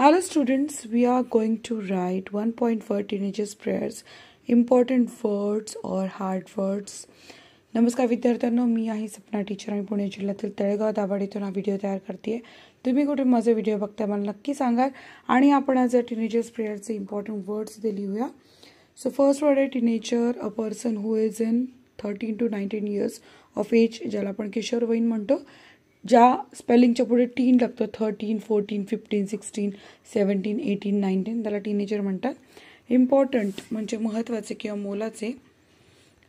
Hello students, we are going to write 1.4 teenagers prayers, important words or hard words. नमस्कार विद्यार्थ्यांनो, मी आहे Sapna teacher आणि पुणे जिल्ह्यातील तळेगाव दाभाड इथून हा व्हिडिओ तयार करते. तुम्ही कुठे माझा व्हिडिओ बघताय मला नक्की सांगा. आणि आपण आज टीनेजर्स प्रेयरचे इम्पॉर्टंट वर्ड्स इथे लिहूया. सो फर्स्ट वर्ड आहे teenager, a person who is in 13 to 19 years of age, ज्याला आपण किशोरवयीन म्हणतो. ज्या स्पेलिंगच्या पुढे टीन लागतो, 13, 14, 15, 16, 17, 18, 19, त्याला टीनेजर म्हणतात. इम्पॉर्टंट म्हणजे महत्त्वाचे किंवा मोलाचे.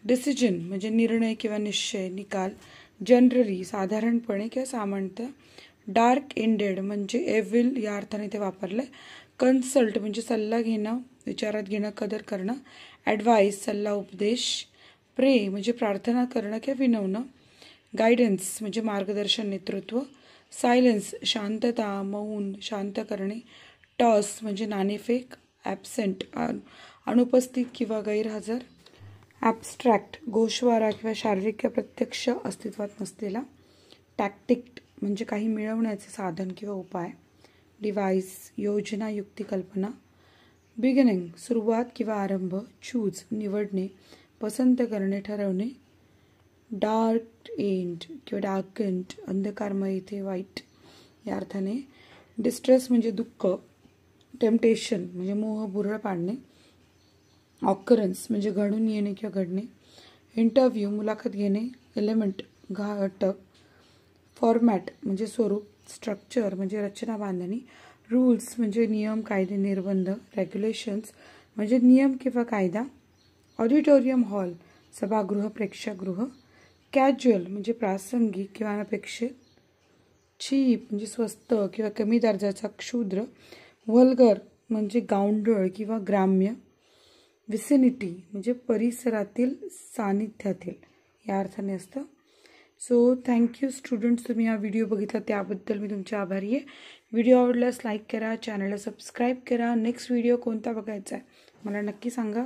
डिसिजन म्हणजे निर्णय किंवा निश्चय, निकाल. जनरली साधारणपणे किंवा सामान्यतः. डार्क एंडेड म्हणजे एव्हिल या अर्थाने ते वापरलं. कन्सल्ट म्हणजे सल्ला घेणं, विचारात घेणं, कदर करणं. ॲडवाईस सल्ला उपदेश. प्रे म्हणजे प्रार्थना करणं किंवा विनवणं. गायडन्स म्हणजे मार्गदर्शन, नेतृत्व. सायलेन्स शांतता, मौन, शांत करणे. टॉस म्हणजे नाणेफेक. ॲबसेंट अनुपस्थित किंवा गैरहजर. ॲबस्ट्रॅक्ट गोषवारा किंवा शारीरिक किंवा प्रत्यक्ष अस्तित्वात नसलेला. टॅक्टिक म्हणजे काही मिळवण्याचे साधन किंवा उपाय. डिव्हाइस योजना, युक्ती, कल्पना. बिगिनिंग सुरुवात किंवा आरंभ. चूज निवडणे, पसंत करणे, ठरवणे. डार्क एंड किंवा डार्कंड अंधकारमय, इथे वाईट या अर्थाने. डिस्ट्रेस म्हणजे दुःख. टेम्पटेशन म्हणजे मोह, भुरळ पाडणे. ऑकरन्स म्हणजे घडून येणे किंवा घडणे. इंटरव्ह्यू मुलाखत घेणे. एलिमेंट घटक. फॉर्मॅट म्हणजे स्वरूप. स्ट्रक्चर म्हणजे रचना, बांधणी. रूल्स म्हणजे नियम, कायदे, निर्बंध. रेग्युलेशन्स म्हणजे नियम किंवा कायदा. ऑडिटोरियम हॉल सभागृह, प्रेक्षागृह. कॅज्युअल म्हणजे प्रासंगिक किंवा अनपेक्षित. चीप म्हणजे स्वस्त किंवा कमी दर्जाचा, क्षुद्र. व्हल्गर म्हणजे गावंढळ किंवा ग्राम्य. विसिनिटी म्हणजे परिसरातील, सानिध्यातील या अर्थाने असतं. सो थँक्यू स्टुडंट्स, तुम्ही हा व्हिडिओ बघितला त्याबद्दल मी तुमचे आभारी आहे. व्हिडिओ आवडल्यास लाईक करा, चॅनलला सबस्क्राईब करा. नेक्स्ट व्हिडिओ कोणता बघायचा आहे मला नक्की सांगा.